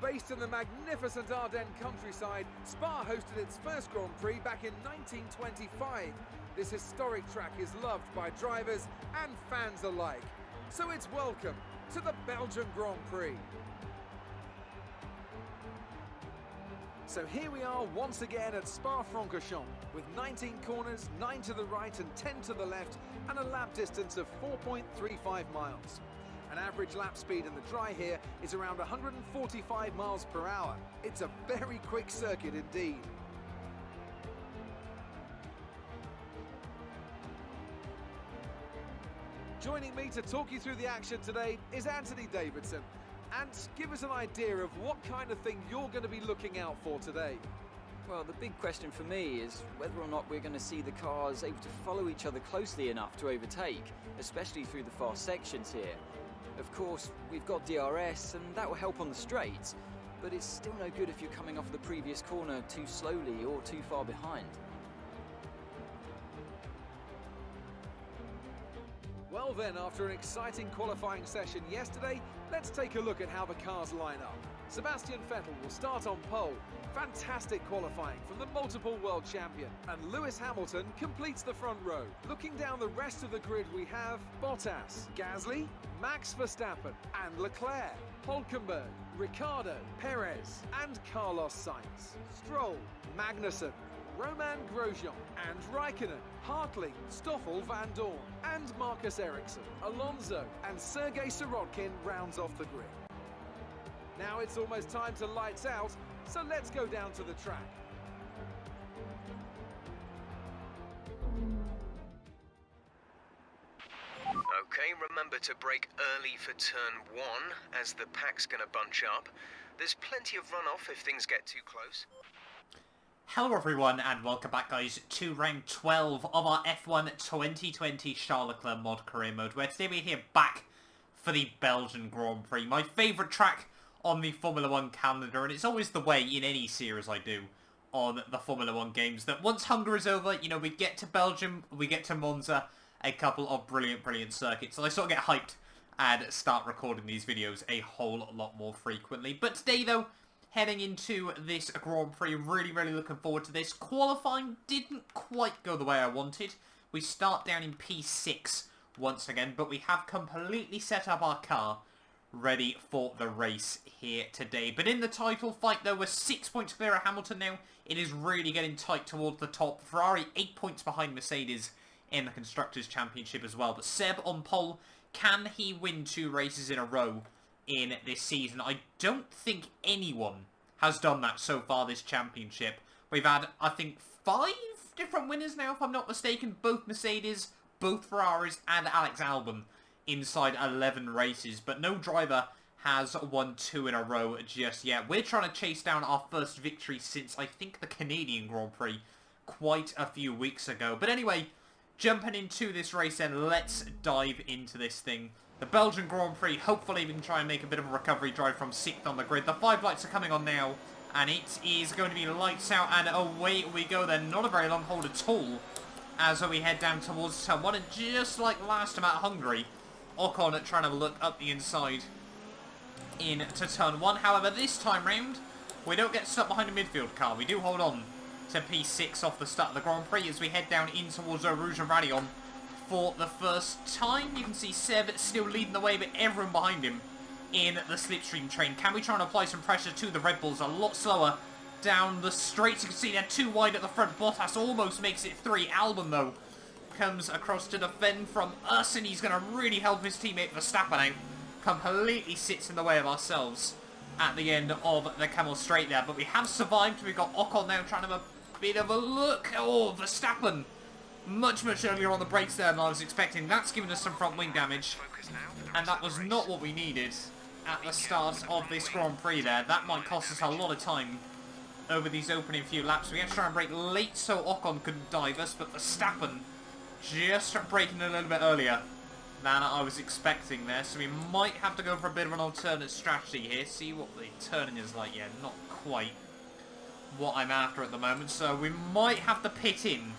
Based in the magnificent Ardennes countryside, Spa hosted its first Grand Prix back in 1925. This historic track is loved by drivers and fans alike. So it's welcome to the Belgian Grand Prix. So here we are once again at Spa-Francorchamps with 19 corners, 9 to the right and 10 to the left, and a lap distance of 4.35 miles. An average lap speed in the dry here is around 145 miles per hour. It's a very quick circuit indeed. Joining me to talk you through the action today is Anthony Davidson. And give us an idea of what kind of thing you're going to be looking out for today. Well, the big question for me is whether or not we're going to see the cars able to follow each other closely enough to overtake, especially through the fast sections here. Of course, we've got DRS and that will help on the straights, but it's still no good if you're coming off the previous corner too slowly or too far behind. Well then, after an exciting qualifying session yesterday, let's take a look at how the cars line up. Sebastian Vettel will start on pole. Fantastic qualifying from the multiple world champion. And Lewis Hamilton completes the front row. Looking down the rest of the grid, we have Bottas, Gasly, Max Verstappen and Leclerc, Hülkenberg, Ricciardo, Perez and Carlos Sainz, Stroll, Magnussen, Roman Grosjean and Raikkonen, Hartley, Stoffel Van Dorn and Marcus Ericsson, Alonso and Sergei Sirotkin rounds off the grid. Now it's almost time to lights out, so let's go down to the track. Okay, remember to brake early for turn 1 as the pack's gonna bunch up. There's plenty of runoff if things get too close. Hello everyone and welcome back guys to round 12 of our F1 2020 Charles Leclerc mod career mode, where today we're here back for the Belgian Grand Prix, my favourite track on the Formula 1 calendar, and it's always the way in any series I do on the Formula 1 games that once Hungary is over, you know, we get to Belgium, we get to Monza, a couple of brilliant circuits, so I sort of get hyped and start recording these videos a whole lot more frequently. But today though, heading into this Grand Prix, really looking forward to this. Qualifying didn't quite go the way I wanted. We start down in P6 once again, but we have completely set up our car ready for the race here today. But in the title fight though, we're 6 points clear of Hamilton now. It is really getting tight towards the top. Ferrari 8 points behind Mercedes in the Constructors' Championship as well. But Seb on pole, can he win 2 races in a row in this season? I don't think anyone has done that so far this championship. We've had, I think, 5 different winners now, if I'm not mistaken. Both Mercedes, both Ferraris, and Alex Albon inside 11 races. But no driver has won 2 in a row just yet. We're trying to chase down our first victory since, I think, the Canadian Grand Prix quite a few weeks ago. But anyway, jumping into this race then, let's dive into this thing. The Belgian Grand Prix, hopefully we can try and make a bit of a recovery drive from 6th on the grid. The 5 lights are coming on now, and it is going to be lights out, and away we go then. Not a very long hold at all, as we head down towards turn 1, and just like last time at Hungary, Ocon trying to look up the inside into turn 1. However, this time round, we don't get stuck behind a midfield car. We do hold on to P6 off the start of the Grand Prix as we head down in towards Rouge and Radion for the first time. You can see Seb still leading the way, but everyone behind him in the slipstream train. Can we try and apply some pressure to the Red Bulls? A lot slower down the straights. You can see they're 2 wide at the front. Bottas almost makes it 3. Albon, though, comes across to defend from us, and he's going to really help his teammate Verstappen out. Completely sits in the way of ourselves at the end of the Camel Straight there. But we have survived. We've got Ocon now trying to have a bit of a look. Oh, Verstappen much earlier on the brakes there than I was expecting. That's given us some front wing damage, and that was not what we needed at the start of this Grand Prix there. That might cost us a lot of time over these opening few laps. We had to try and brake late so Ocon couldn't dive us, but Verstappen just braking a little bit earlier than I was expecting there, so we might have to go for a bit of an alternate strategy here. See what the turning is like. Yeah, not quite what I'm after at the moment, so we might have to pit in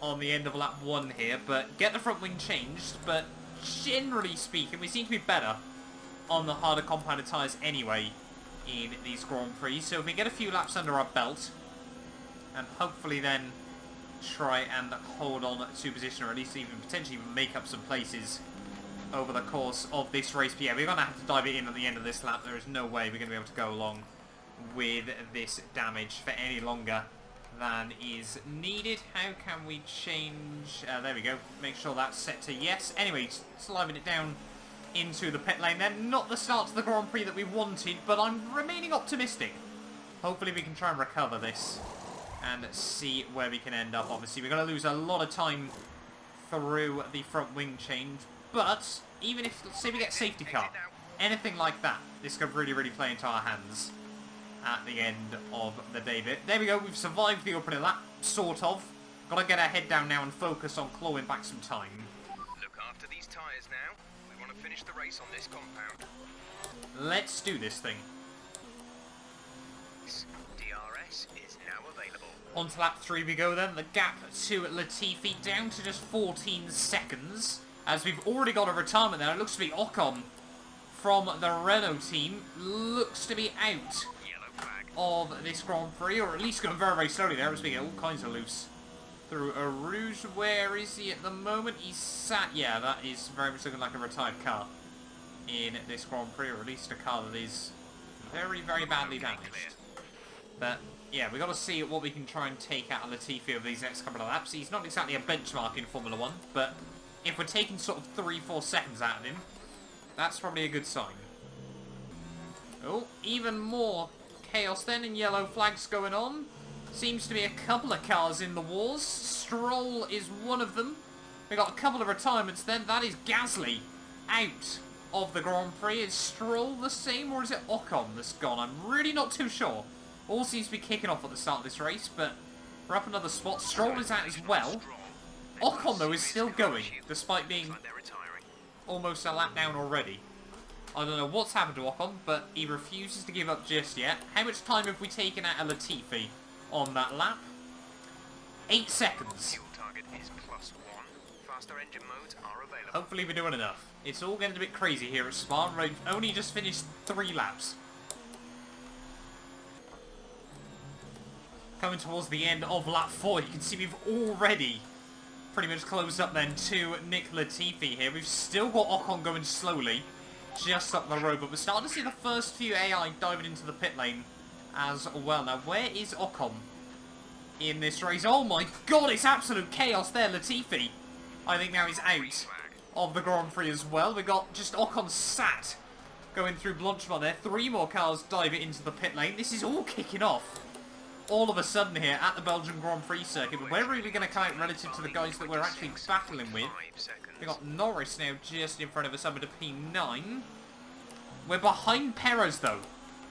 on the end of lap 1 here, but get the front wing changed. But generally speaking, we seem to be better on the harder compounded tyres anyway in these Grand Prix. So if we get a few laps under our belt, and hopefully then try and hold on to position, or at least even potentially make up some places over the course of this race. But yeah, we're going to have to dive it in at the end of this lap. There is no way we're going to be able to go along with this damage for any longer than is needed. How can we change? There we go. Make sure that's set to yes. Anyway, sliding it down into the pit lane then. Not the start to the Grand Prix that we wanted, but I'm remaining optimistic. Hopefully we can try and recover this and see where we can end up. Obviously, we're going to lose a lot of time through the front wing change, but even if, let's say we get safety car, anything like that, this could really, really play into our hands at the end of the day bit. There we go, we've survived the opening lap, sort of. Got to get our head down now and focus on clawing back some time. Look after these tyres now. We want to finish the race on this compound. Let's do this thing. DRS is now available. On to lap 3 we go then. The gap to Latifi down to just 14 seconds. As we've already got a retirement there. It looks to be Ocon from the Renault team. Looks to be out of this Grand Prix, or at least going very, very slowly there as we get all kinds of loose through a Rouge. Where is he at the moment? He's sat, yeah, that is very much looking like a retired car in this Grand Prix, or at least a car that is very, very badly damaged. But yeah, we've got to see what we can try and take out of Latifi over these next couple of laps. He's not exactly a benchmark in Formula 1, but if we're taking sort of 3-4 seconds out of him, that's probably a good sign. Oh, even more chaos then, and yellow flags going on. Seems to be a couple of cars in the wars. Stroll is one of them. We got a couple of retirements then. That is Gasly out of the Grand Prix. Is Stroll the same, or is it Ocon that's gone? I'm really not too sure. All seems to be kicking off at the start of this race, but we're up another spot. Stroll is out as well. Ocon, though, is still going, despite being almost a lap down already. I don't know what's happened to Ocon, but he refuses to give up just yet. How much time have we taken out of Latifi on that lap? 8 seconds. Fuel target is +1. Faster engine modes are available. Hopefully we're doing enough. It's all getting a bit crazy here at Spa. We've only just finished 3 laps. Coming towards the end of lap 4, you can see we've already pretty much closed up then to Nick Latifi here. We've still got Ocon going slowly just up the road, but we're starting to see the first few AI diving into the pit lane as well. Now, where is Ocon in this race? Oh my god, it's absolute chaos there, Latifi. I think now he's out of the Grand Prix as well. We got just Ocon sat going through Blanchimont there. 3 more cars dive into the pit lane. This is all kicking off all of a sudden here at the Belgian Grand Prix circuit. But where are we going to come out relative to the guys that we're actually battling with? We got Norris now just in front of us, up to P9. We're behind Perez though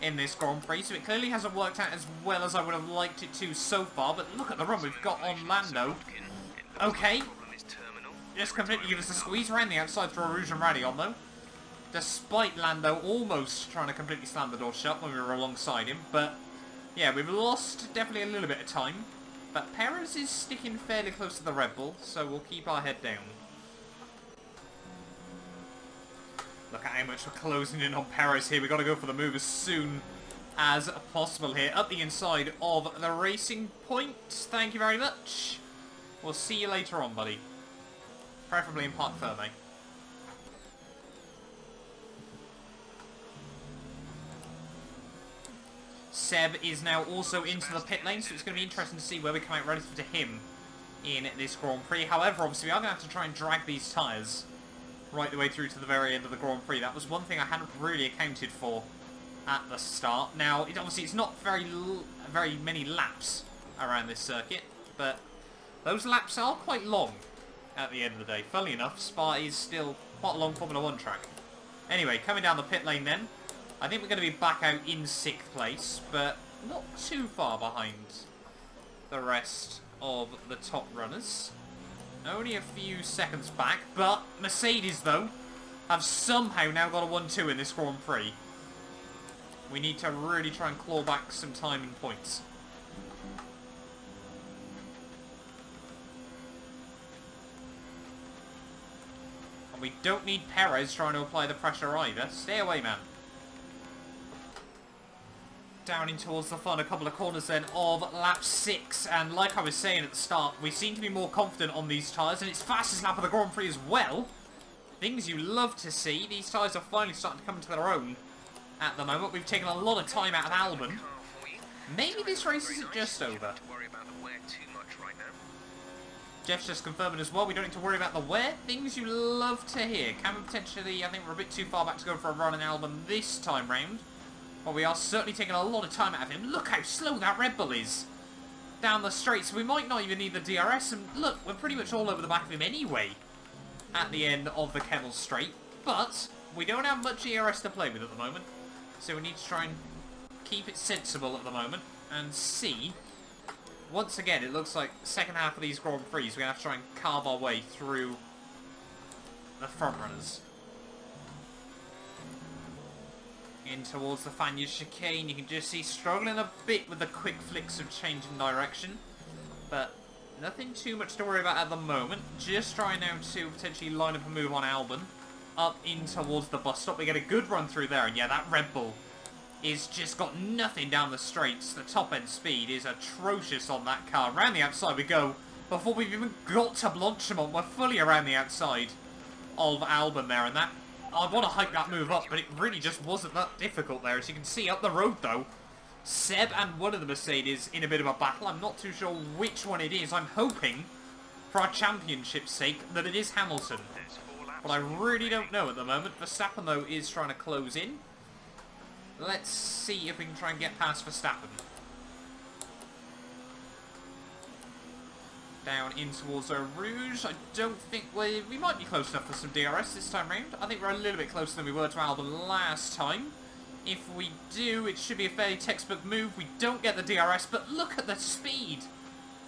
in this Grand Prix, so it clearly hasn't worked out as well as I would have liked it to so far. But look at the run we've got on Lando. Okay, just completely give us a squeeze around the outside through a Rouge and Radion though, despite Lando almost trying to completely slam the door shut when we were alongside him. But yeah, we've lost definitely a little bit of time, but Perez is sticking fairly close to the Red Bull, so we'll keep our head down. Look at how much we're closing in on Perez here. We've got to go for the move as soon as possible here. Up the inside of the racing point. Thank you very much. We'll see you later on, buddy. Preferably in Parc Ferme. Seb is now also into the pit lane, so it's going to be interesting to see where we come out relative to him in this Grand Prix. However, obviously, we are going to have to try and drag these tyres right the way through to the very end of the Grand Prix. That was one thing I hadn't really accounted for at the start. Now, obviously, it's not very many laps around this circuit, but those laps are quite long at the end of the day. Funnily enough, Spa is still quite a long Formula 1 track. Anyway, coming down the pit lane then. I think we're going to be back out in 6th place, but not too far behind the rest of the top runners. Only a few seconds back, but Mercedes, though, have somehow now got a 1-2 in this Grand Prix. We need to really try and claw back some time and points. And we don't need Perez trying to apply the pressure either. Stay away, man. down in towards the final couple of corners then of lap 6. And like I was saying at the start, we seem to be more confident on these tyres. And it's fastest lap of the Grand Prix as well. Things you love to see. These tyres are finally starting to come to their own at the moment. We've taken a lot of time out of Albon. Maybe this race isn't just over. Jeff's just confirming as well, we don't need to worry about the wear. Things you love to hear. Can we potentially, I think we're a bit too far back to go for a run in Albon this time round. But we are certainly taking a lot of time out of him. Look how slow that Red Bull is down the straight. So we might not even need the DRS. And look, we're pretty much all over the back of him anyway at the end of the Kennel Straight. But we don't have much DRS to play with at the moment. So we need to try and keep it sensible at the moment and see. Once again, it looks like second half of these Grand Prix, we're going to have to try and carve our way through the front runners. In towards the Fanyard chicane, you can just see struggling a bit with the quick flicks of change in direction. But nothing too much to worry about at the moment. Just trying now to potentially line up a move on Albon. Up in towards the bus stop. We get a good run through there. And yeah, that Red Bull is just got nothing down the straights. The top end speed is atrocious on that car. Around the outside we go. Before we've even got to Blanchimont, we're fully around the outside of Albon there. And that, I want to hike that move up, but it really just wasn't that difficult there. As you can see up the road though, Seb and one of the Mercedes in a bit of a battle. I'm not too sure which one it is. I'm hoping, for our championship's sake, that it is Hamilton. But I really don't know at the moment. Verstappen though is trying to close in. Let's see if we can try and get past Verstappen. Down in towards Eau Rouge. I don't think we might be close enough for some DRS this time round. I think we're a little bit closer than we were to Albon last time. If we do, it should be a fairly textbook move. We don't get the DRS, but look at the speed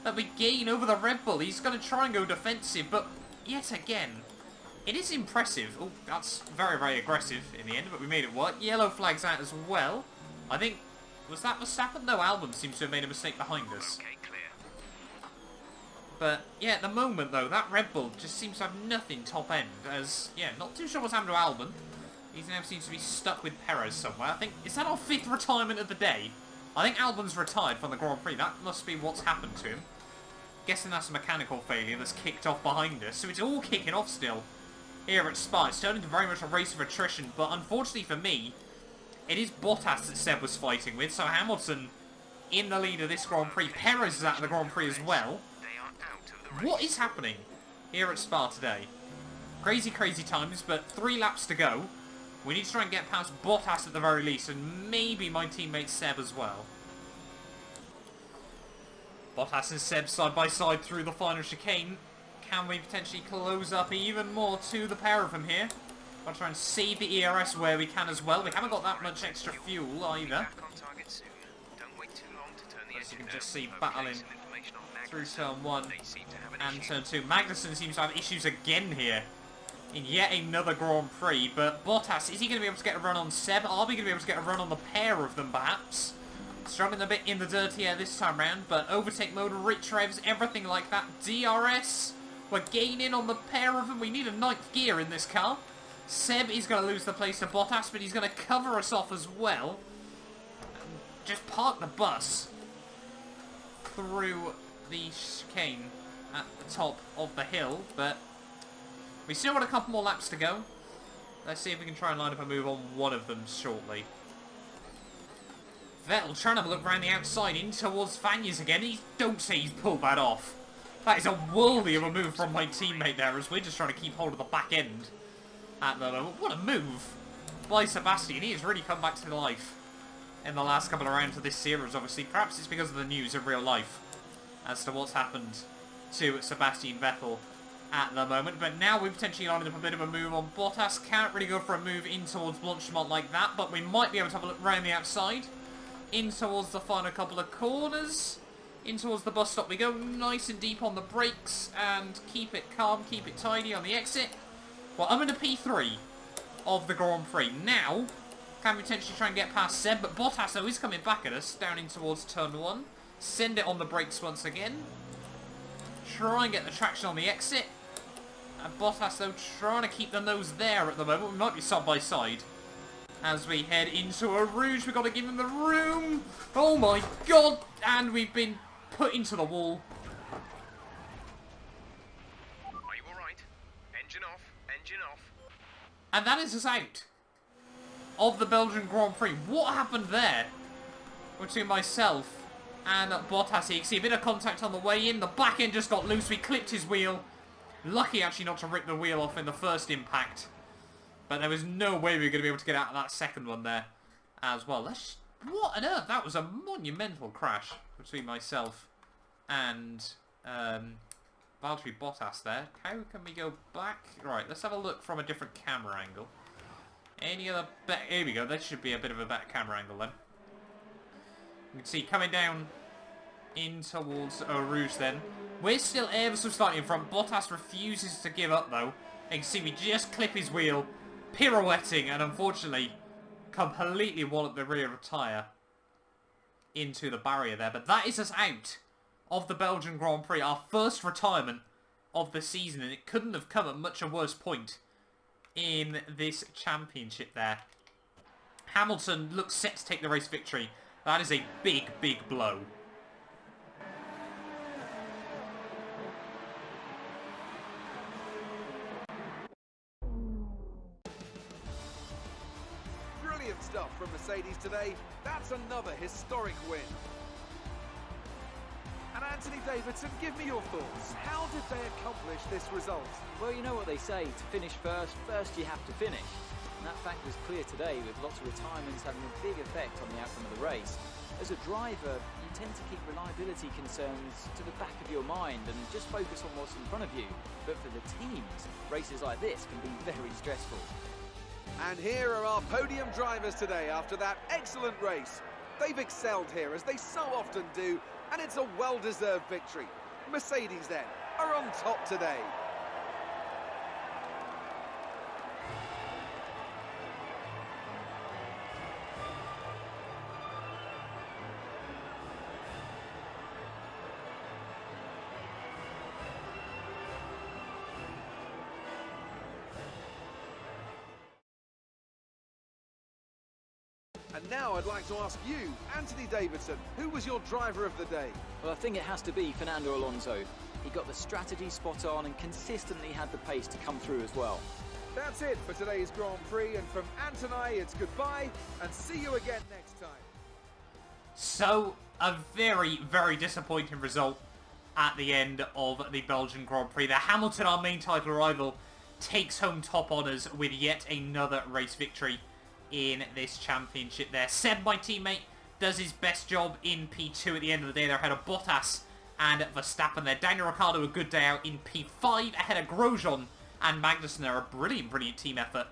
that we gain over the Red Bull. He's going to try and go defensive, but yet again, it is impressive. Oh, that's very, very aggressive in the end, but we made it work. Yellow flags out as well. I think, was that Verstappen? No, Albon seems to have made a mistake behind us. Okay, clear. But, yeah, at the moment, though, that Red Bull just seems to have nothing top end. As, yeah, not too sure what's happened to Albon. He now seems to be stuck with Perez somewhere. I think, is that our 5th retirement of the day? I think Albon's retired from the Grand Prix. That must be what's happened to him. Guessing that's a mechanical failure that's kicked off behind us. So it's all kicking off still here at Spa. It's turned into very much a race of attrition, but unfortunately for me, it is Bottas that Seb was fighting with, so Hamilton in the lead of this Grand Prix. Perez is out of the Grand Prix as well. What is happening here at Spa today? Crazy, crazy times, but 3 laps to go. We need to try and get past Bottas at the very least, and maybe my teammate Seb as well. Bottas and Seb side by side through the final chicane. Can we potentially close up even more to the pair of them here? I'll try and save the ERS where we can as well. We haven't got that much extra fuel either. As you can just see battling through turn 1 and turn 2. Magnussen seems to have issues again here in yet another Grand Prix. But Bottas, is he going to be able to get a run on Seb? Are we going to be able to get a run on the pair of them perhaps? Struggling a bit in the dirty air this time round, but overtake mode, rich revs, everything like that. DRS. We're gaining on the pair of them. We need a 9th gear in this car. Seb is going to lose the place to Bottas, but he's going to cover us off as well. Just park the bus through the chicane at the top of the hill, but we still got a couple more laps to go. Let's see if we can try and line up a move on one of them shortly. Vettel trying to look around the outside in towards Fanyard again. Don't say he's pulled that off. That is a worldly of a move from my teammate there, as we're just trying to keep hold of the back end at the moment. What a move by Sebastian. He has really come back to life in the last couple of rounds of this series, obviously. Perhaps it's because of the news in real life as to what's happened to Sebastian Vettel at the moment. But now we've potentially lined up a bit of a move on Bottas. Can't really go for a move in towards Blanchimont like that, but we might be able to have a look around the outside. In towards the final couple of corners. In towards the bus stop we go, nice and deep on the brakes, and keep it calm, keep it tidy on the exit. Well, I'm in a P3 of the Grand Prix. Now, can we potentially try and get past Seb, but Bottas, though, is coming back at us, down in towards turn 1. Send it on the brakes once again. Try and get the traction on the exit. And Bottas, though, trying to keep the nose there at the moment. We might be side by side As we head into a Rouge, we've got to give him the room. Oh my god! And we've been put into the wall. Are you alright? Engine off, engine off. And that is us out of the Belgian Grand Prix. What happened there? Between myself and Bottas, you can see a bit of contact on the way in. The back end just got loose. We clipped his wheel. Lucky actually not to rip the wheel off in the first impact. But there was no way we were going to be able to get out of that second one there as well. What on earth? That was a monumental crash between myself and Valtteri Bottas there. How can we go back? Right, let's have a look from a different camera angle. Any other... Here we go. That should be a bit of a better camera angle then. You can see coming down in towards Eau Rouge then. We're still ever so slightly in front. Bottas refuses to give up though. You can see we just clip his wheel, pirouetting, and unfortunately completely wallop the rear of tyre into the barrier there. But that is us out of the Belgian Grand Prix. Our first retirement of the season, and it couldn't have come at much a worse point in this championship there. Hamilton looks set to take the race victory. That is a big, big blow. Brilliant stuff from Mercedes today. That's another historic win. And Anthony Davidson, give me your thoughts. How did they accomplish this result? Well, you know what they say, to finish first you have to finish. And that fact was clear today, with lots of retirements having a big effect on the outcome of the race. As a driver, you tend to keep reliability concerns to the back of your mind and just focus on what's in front of you. But for the teams, races like this can be very stressful. And here are our podium drivers today after that excellent race. They've excelled here, as they so often do, and it's a well-deserved victory. Mercedes, then, are on top today. And now I'd like to ask you, Anthony Davidson, who was your driver of the day? Well, I think it has to be Fernando Alonso. He got the strategy spot on and consistently had the pace to come through as well. That's it for today's Grand Prix, and from Ant and I, it's goodbye, and see you again next time. So, a very, very disappointing result at the end of the Belgian Grand Prix. The Hamilton, our main title rival, takes home top honours with yet another race victory in this championship there. Seb, my teammate, does his best job in P2 at the end of the day. They're ahead of Bottas and Verstappen there. Daniel Ricciardo, a good day out in P5, ahead of Grosjean and Magnussen. They're a brilliant, brilliant team effort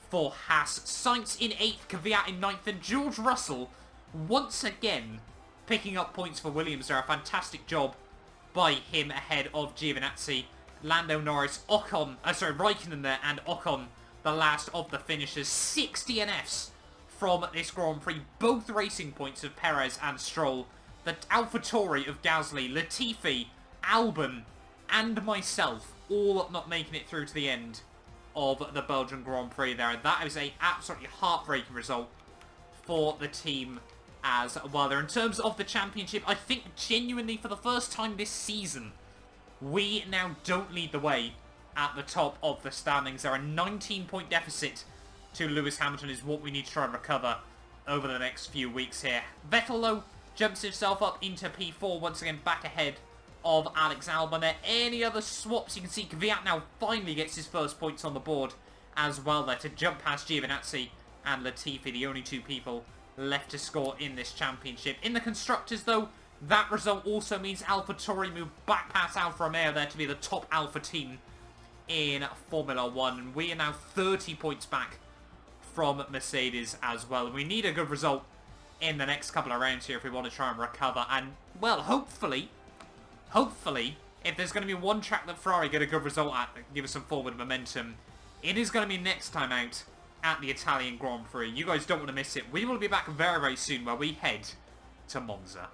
for Haas. Sainz in 8th, Kvyat in 9th, and George Russell once again picking up points for Williams. They're a fantastic job by him ahead of Giovinazzi, Lando Norris, Raikkonen there, and Ocon, the last of the finishers. 6 DNFs from this Grand Prix. Both racing points of Perez and Stroll. The AlphaTauri of Gasly, Latifi, Albon, and myself all not making it through to the end of the Belgian Grand Prix there. That is an absolutely heartbreaking result for the team as well there. In terms of the championship, I think genuinely for the first time this season, we now don't lead the way at the top of the standings. There are a 19-point deficit to Lewis Hamilton is what we need to try and recover over the next few weeks here. Vettel, though, jumps himself up into P4, once again back ahead of Alex Albon there. Any other swaps? You can see Kvyat now finally gets his first points on the board as well there to jump past Giovinazzi and Latifi, the only two people left to score in this championship. In the Constructors, though, that result also means AlphaTauri move back past Alfa Romeo there to be the top Alpha team in Formula 1. And we are now 30 points back from Mercedes as well. We need a good result in the next couple of rounds here if we want to try and recover. And, well, hopefully, if there's going to be one track that Ferrari get a good result at that can give us some forward momentum, it is going to be next time out at the Italian Grand Prix. You guys don't want to miss it. We will be back very, very soon where we head to Monza.